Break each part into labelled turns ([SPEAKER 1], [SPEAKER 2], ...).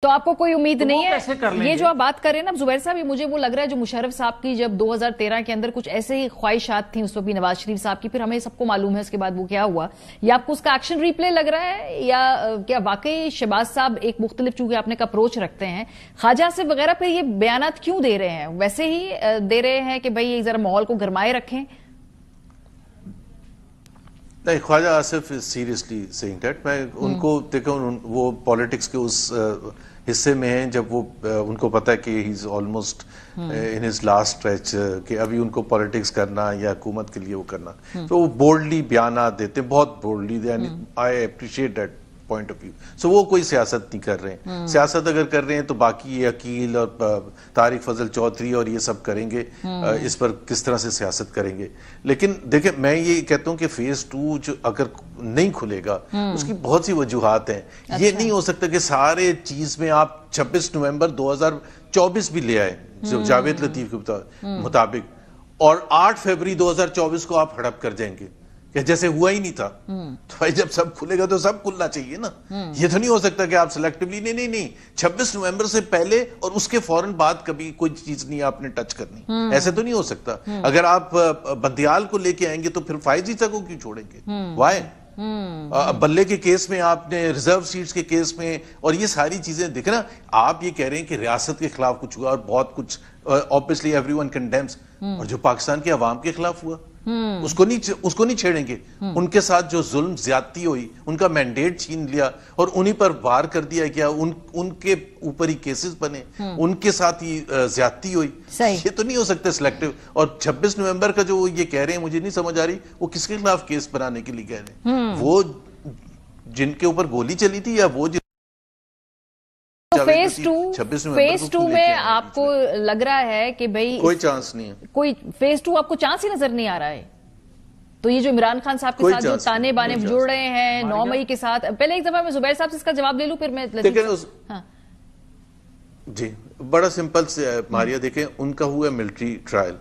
[SPEAKER 1] तो आपको कोई उम्मीद नहीं है? ये जो आप बात कर रहे हैं ना जुबैर साहब, ये मुझे वो लग रहा है जो मुशर्रफ साहब की जब 2013 के अंदर कुछ ऐसे ही ख्वाहिशात थी उस वक्त भी नवाज शरीफ साहब की, फिर हमें सबको मालूम है उसके बाद वो क्या हुआ। या आपको उसका एक्शन रिप्ले लग रहा है, या क्या वाकई शहबाज साहब एक मुख्तलिफ चूंकि आपने एक अप्रोच रखते हैं ख्वाजा आसिफ वगैरह पे, ये बयानात क्यों दे रहे हैं? वैसे ही दे रहे हैं कि भाई जरा माहौल को गरमाए रखें?
[SPEAKER 2] नहीं, Khawaja Asif is seriously saying that. मैं उनको देखो, वो पॉलिटिक्स के उस हिस्से में हैं जब वो उनको पता है कि he is almost in his last stretch, कि अभी उनको पॉलिटिक्स करना या हुकूमत के लिए वो करना, तो वो बोल्डली बयान देते हैं, बहुत boldly. I appreciate that point of view. So वो कोई सियासत नहीं कर रहे हैं। सियासत अगर कर रहे हैं तो बाकी ये अकील और तारिक फजल चौधरी और ये सब करेंगे, इस पर किस तरह से सियासत करेंगे। लेकिन देखिए, मैं ये कहता हूँ कि फेज 2 जो अगर नहीं खुलेगा उसकी बहुत सी वजूहात हैं। अच्छा। ये नहीं हो सकता कि सारे चीज में आप 26 नवंबर 2024 भी ले आए जो जावेद लतीफ के मुताबिक, और 8 फरवरी 2024 को आप हड़प कर जाएंगे कि जैसे हुआ ही नहीं था। तो भाई जब सब खुलेगा तो सब खुलना चाहिए ना। ये तो नहीं हो सकता कि आप सिलेक्टिवली नहीं 26 नवंबर से पहले और उसके फौरन बाद कभी कोई चीज नहीं आपने टच करनी, ऐसे तो नहीं हो सकता। अगर आप बंदियाल को लेके आएंगे तो फिर फायज ईसा को क्यों छोड़ेंगे? वाई? बल्ले के केस में आपने, रिजर्व सीट्स के केस में, और ये सारी चीजें देखे ना। आप ये कह रहे हैं कि रियासत के खिलाफ कुछ हुआ और बहुत कुछ, ऑब्वियसली एवरीवन कंडेम्स, और जो पाकिस्तान के अवाम के खिलाफ हुआ उसको नहीं छेड़ेंगे। उनके साथ जो जुल्म ज्यादती हुई, उनका मैंडेट छीन लिया और उन्हीं पर वार कर दिया गया, उनके ऊपर ही केसेस बने, उनके साथ ही ज्यादती हुई। ये तो नहीं हो सकता सिलेक्टिव। और 26 नवंबर का जो ये कह रहे हैं, मुझे नहीं समझ आ रही वो किसके खिलाफ केस बनाने के लिए कह रहे हैं। वो जिनके ऊपर गोली चली थी, या वो
[SPEAKER 1] तो फेज 2 में आपको लग रहा है कि भाई
[SPEAKER 2] कोई चांस नहीं है? कोई
[SPEAKER 1] फेज 2 आपको चांस ही नजर नहीं आ रहा है? तो ये जो इमरान खान साहब के साथ जो ताने बाने जुड़ रहे हैं 9 मई के साथ, पहले एक दफा मैं जुबैर साहब से इसका जवाब ले लूं, फिर मैं
[SPEAKER 2] जी बड़ा सिंपल से मारिया, देखें उनका हुआ मिलिट्री ट्रायल,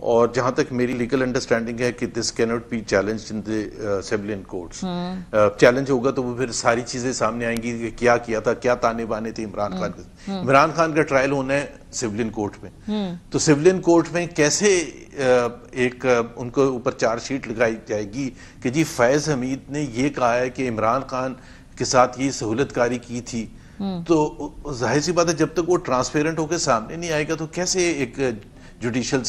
[SPEAKER 2] और जहां तक मेरी लीगल अंडरस्टैंडिंग है कि this can not be challenge in the civilian courts. Challenge होगा तो वो फिर सारी चीजें सामने आएंगी कि क्या किया था, क्या ताने बाने थे इमरान खान के। इमरान खान का ट्रायल होना है सिविलियन कोर्ट में, तो सिविलियन कोर्ट में कैसे एक उनको ऊपर चार्जशीट लगाई जाएगी कि जी फैज हमीद ने ये कहा है कि इमरान खान के साथ ये सहूलतकारी की थी। तो जाहिर सी बात है, जब तक वो ट्रांसपेरेंट होकर सामने नहीं आएगा तो कैसे एक जुडिशियल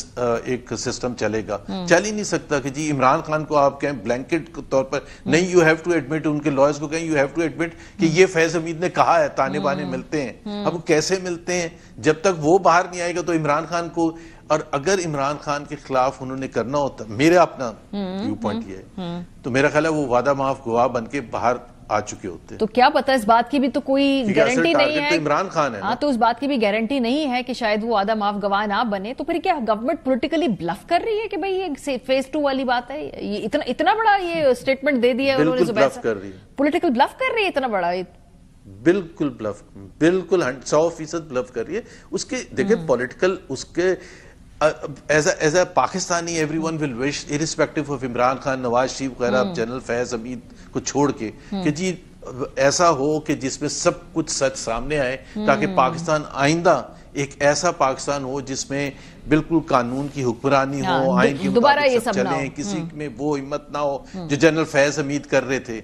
[SPEAKER 2] एक सिस्टम चलेगा? चल ही नहीं सकता कि जी इमरान खान को आप कहें ब्लैंकेट के तौर पर, नहीं यू हैव टू एडमिट, उनके लॉयर्स को कहें यू हैव टू एडमिट कि ये फैज हमीद ने कहा है, ताने बाने मिलते हैं। अब कैसे मिलते हैं? जब तक वो बाहर नहीं आएगा तो इमरान खान को, और अगर इमरान खान के खिलाफ उन्होंने करना होता, मेरा अपना व्यू पॉइंट ये है, तो मेरा ख्याल है वो वादा माफ गवाह बन के बाहर आ चुके होते।
[SPEAKER 1] तो क्या पता, इस बात की भी तो कोई गारंटी नहीं है।
[SPEAKER 2] तो इमरान खान है।
[SPEAKER 1] हाँ, तो उस बात की भी गारंटी नहीं है कि शायद वो आधा माफ गवाह ना बने। तो फिर क्या गवर्नमेंट पॉलिटिकली ब्लफ कर रही है कि भाई ये फेज 2 वाली बात है? ये इतना बड़ा ये स्टेटमेंट दे दिया उन्होंने,
[SPEAKER 2] ब्लफ कर रही है,
[SPEAKER 1] पॉलिटिकल ब्लफ कर रही है इतना बड़ा।
[SPEAKER 2] बिल्कुल ब्लफ, बिल्कुल 100% ब्लफ कर रही है। उसके देखिए पॉलिटिकल, उसके as a Pakistani everyone will wish, irrespective of Imran Khan, Nawaz Sharif वगैरह, जनरल फैज हमीद को छोड़ के, कि जी ऐसा हो कि जिसमें सब कुछ सच सामने आए, ताकि पाकिस्तान आइंदा एक ऐसा पाकिस्तान हो जिसमें बिल्कुल कानून की हुक्मरानी हो, आइन की मुताबिक सब चले, किसी में वो हिम्मत ना हो जो जनरल फैज हमीद कर रहे थे।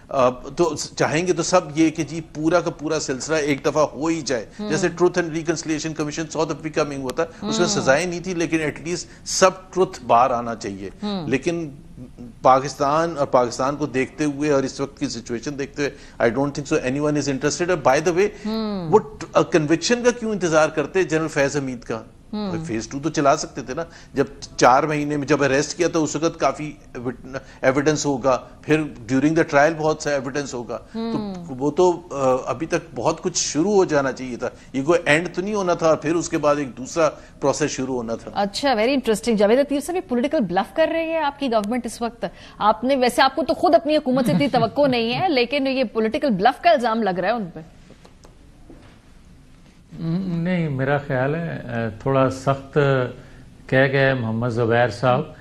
[SPEAKER 2] तो चाहेंगे तो सब ये कि जी पूरा का पूरा सिलसिला एक दफा हो ही जाए, जैसे truth and reconciliation commission south Africa में हुआ था, उसमें सजाएं नहीं थी, लेकिन एटलीस्ट सब ट्रुथ बाहर आना चाहिए। लेकिन पाकिस्तान और पाकिस्तान को देखते हुए और इस वक्त की सिचुएशन देखते हुए, I don't think so anyone is interested. By the way, वो कन्विक्शन का क्यों इंतजार करते जनरल फैज हमीद का? फेज 2 तो चला सकते थे ना। जब 4 महीने में जब अरेस्ट किया तो उस वक्त काफी एविडेंस होगा, फिर ड्यूरिंग द ट्रायल बहुत सा एविडेंस होगा, तो वो तो अभी तक बहुत कुछ शुरू हो जाना चाहिए था। ये कोई एंड तो नहीं होना था, फिर उसके बाद एक दूसरा प्रोसेस शुरू होना था।
[SPEAKER 1] अच्छा, वेरी इंटरेस्टिंग। जावेद लतीफ साहब, पॉलिटिकल ब्लफ कर रही है आपकी गवर्नमेंट इस वक्त? आपने वैसे, आपको तो खुद अपनी हुकूमत से इतनी तवक्को नहीं है, लेकिन ये पॉलिटिकल ब्लफ का इल्जाम लग रहा है उन पर।
[SPEAKER 3] नहीं, मेरा ख्याल है थोड़ा सख्त कह गए मोहम्मद जुबैर साहब।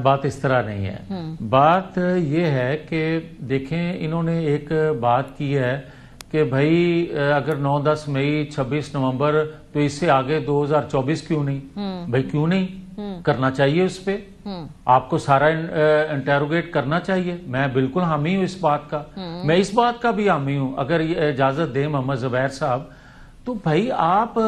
[SPEAKER 3] बात इस तरह नहीं है। बात यह है कि देखें, इन्होंने एक बात की है کہ بھائی اگر 9-10 مئی 26 نومبر تو اس سے آگے 2024 کیوں نہیں؟ بھائی کیوں نہیں کرنا چاہیے؟ اس پہ آپ کو سارا انٹیروگیٹ کرنا چاہیے. میں بالکل حامی ہوں اس بات کا. میں اس بات کا بھی حامی ہوں اگر اجازت دیں محمد زبیر صاحب تو بھائی آپ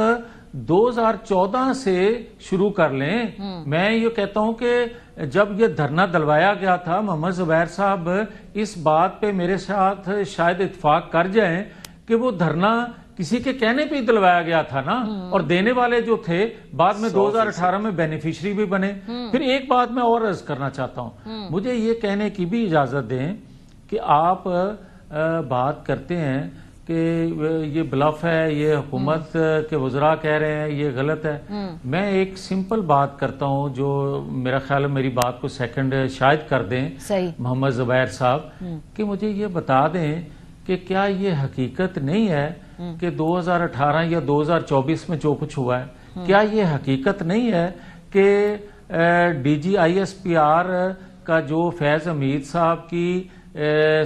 [SPEAKER 3] 2014 سے شروع کر لیں. میں یہ کہتا ہوں کہ جب یہ دھرنا دلوایا گیا تھا محمد زبیر صاحب اس بات پہ میرے ساتھ شاید اتفاق کر جائیں کہ وہ دھرنا کسی کے کہنے پہ ہی دلوایا گیا تھا نا, اور دینے والے جو تھے بعد میں 2018 میں بینیفیشری بھی بنے. پھر ایک بات میں اور عرض کرنا چاہتا ہوں, مجھے یہ کہنے کی بھی اجازت دیں کہ آپ بات کرتے ہیں کہ یہ بلف ہے, یہ حکومت کے وزراء کہہ رہے ہیں یہ غلط ہے. میں ایک سمپل بات کرتا ہوں جو میرا خیال ہے میری بات کو سیکنڈ شاید کر دیں محمد زبیر صاحب, کہ مجھے یہ بتا دیں کہ کیا یہ حقیقت نہیں ہے کہ 2018 یا 2024 میں جو کچھ ہوا ہے, کیا یہ حقیقت نہیں ہے کہ D G I S P R کا جو فیض حمید صاحب کی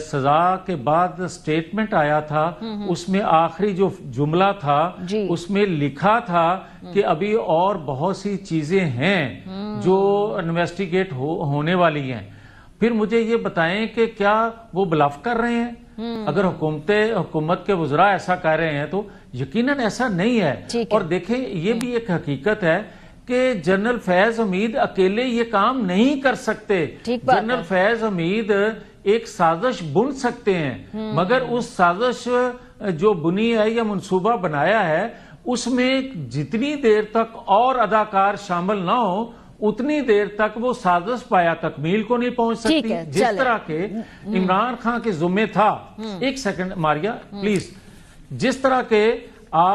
[SPEAKER 3] سزا کے بعد سٹیٹمنٹ آیا تھا اس میں آخری جو جملہ تھا اس میں لکھا تھا کہ ابھی اور بہت سی چیزیں ہیں جو انویسٹیگیٹ ہونے والی ہیں. پھر مجھے یہ بتائیں کہ کیا وہ بلف کر رہے ہیں؟ اگر حکومت کے وزراء ایسا کہہ رہے ہیں تو یقیناً ایسا نہیں ہے. اور دیکھیں یہ بھی ایک حقیقت ہے کہ جنرل فیض حمید اکیلے یہ کام نہیں کر سکتے. جنرل فیض حمید ایک سازش بن سکتے ہیں مگر اس سازش جو بنی ہے یا منصوبہ بنایا ہے اس میں جتنی دیر تک اور اداکار شامل نہ ہو اتنی دیر تک وہ سازش پایا تکمیل کو نہیں پہنچ سکتی. جس طرح کے عمران خان کے ذمے تھا, ایک سیکنڈ ماریا پلیز, جس طرح کے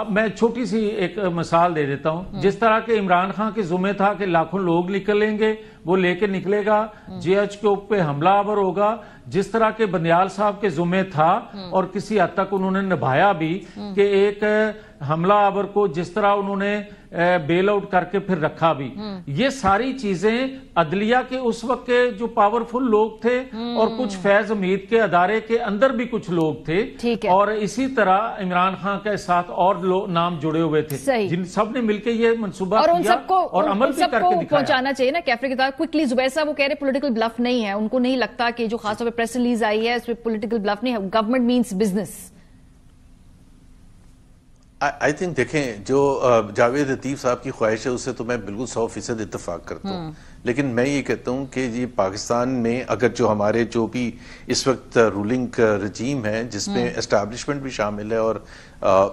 [SPEAKER 3] میں چھوٹی سی ایک مثال دے دیتا ہوں, جس طرح کے عمران خان کے ذمے تھا کہ لاکھوں لوگ نکلیں گے, وہ لے کے نکلے گا, جے ایچ کے اوپر حملہ آور ہوگا, جس طرح کے بندیال صاحب کے ذمے تھا اور کسی حد تک انہوں نے نبھایا بھی کہ ایک حملہ آور کو جس طرح انہوں نے بیل آؤٹ کر کے پھر رکھا بھی. یہ ساری چیزیں عدلیہ کے اس وقت کے جو پاورفل لوگ تھے اور کچھ فیض حمید کے ادارے کے اندر بھی کچھ لوگ تھے, اور اسی طرح عمران خان کے ساتھ اور نام جڑے ہوئے تھے جن سب نے مل کے یہ منصوبہ کیا اور عمل بھی کر کے دکھایا.
[SPEAKER 1] پہنچانا چاہیے نا کیفے کے ساتھ کوئکلی. زبیر صاحب وہ کہہ رہے پولیٹیکل بلف نہیں ہے, ان کو نہیں لگتا کہ جو خاص طور پہ پریس ریلیز آئی ہے اس پہ پولیٹیکل بلف نہیں ہے, government means business.
[SPEAKER 2] I think دیکھیں جو جاوید لطیف صاحب کی خواہش ہے اس سے تو میں بالکل 100% اتفاق کرتا ہوں, لیکن میں یہ کہتا ہوں کہ یہ پاکستان میں اگر جو ہمارے جو بھی اس وقت رولنگ رجیم ہے جس میں اسٹیبلشمنٹ بھی شامل ہے اور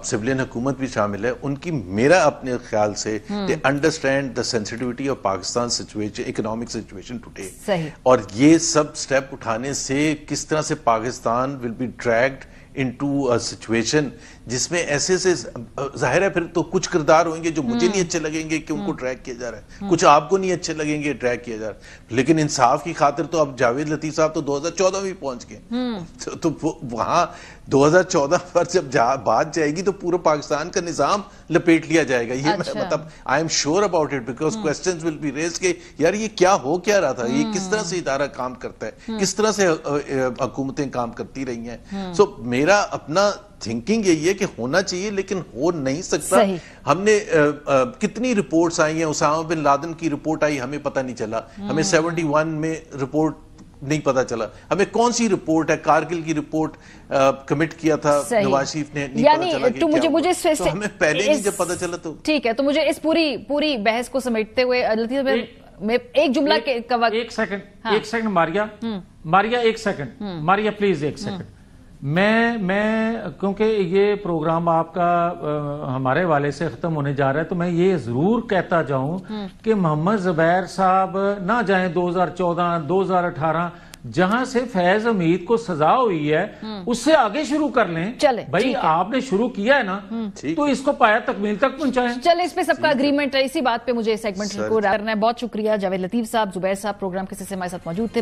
[SPEAKER 2] سویلین حکومت بھی شامل ہے, ان کی میرا اپنے خیال سے they understand the sensitivity of Pakistan situation, economic situation today. اور یہ سب سٹیپ اٹھانے سے کس طرح سے Pakistan will be dragged into a situation جس میں ایسے سے ظاہر ہے پھر تو کچھ کردار ہوئیں گے جو مجھے نہیں اچھے لگیں گے کہ ان کو ٹریک کیا جا رہا ہے, کچھ آپ کو نہیں اچھے لگیں گے ٹریک کیا جا رہا ہے, لیکن انصاف کی خاطر تو اب جاوید لطیف صاحب تو 2014 میں پہنچ گئے, تو وہاں 2014 پر جب بات جائے گی تو پورا پاکستان کا نظام لپیٹ لیا جائے گا. یہ مطلب I am sure about it because questions will be raised کہ یار یہ کیا ہو کیا رہا تھا, یہ کس طرح سے ادارہ کام کرتا ہے, کس طرح سے حکومتیں کام کرتی رہی ہیں. سو میرا اپنا تھنکنگ یہی ہے کہ ہونا چاہیے لیکن ہو نہیں سکتا. ہم نے کتنی رپورٹس آئی ہیں, اسامہ بن لادن کی رپورٹ آئی ہمیں پتہ نہیں چلا, ہمیں 71 میں رپورٹ نہیں پتا چلا, ہمیں کون سی رپورٹ ہے, کارگل کی رپورٹ کمٹ کیا تھا نواز شریف نے, نہیں پتا چلا کہ کیا ہوا, تو ہمیں پہلے نہیں جب پتا چلا تو
[SPEAKER 1] ٹھیک ہے. تو مجھے اس پوری بحث کو سمیٹتے ہوئے میں ایک جملہ
[SPEAKER 3] ایک سیکنڈ ماریا ایک سیکنڈ ماریا پلیز ایک سیکنڈ. میں کیونکہ یہ پروگرام آپ کا ہمارے والے سے ختم ہونے جا رہا ہے تو میں یہ ضرور کہتا جاؤں کہ محمد زبیر صاحب نہ جائیں 2014 2018 جہاں سے فیض حمید کو سزا ہوئی ہے اس سے آگے شروع کر لیں. بھائی آپ نے شروع کیا ہے نا تو اس کو پایا تکمیل تک پہنچائیں.
[SPEAKER 1] چلیں اس پہ سب کا اگریمنٹ ہے, اسی بات پہ مجھے سیگمنٹ کو کرنا ہے. بہت شکریہ جاوید لطیف صاحب, زبیر صاحب پروگرام کے سلسلے میں ہمارے ساتھ موجود تھے.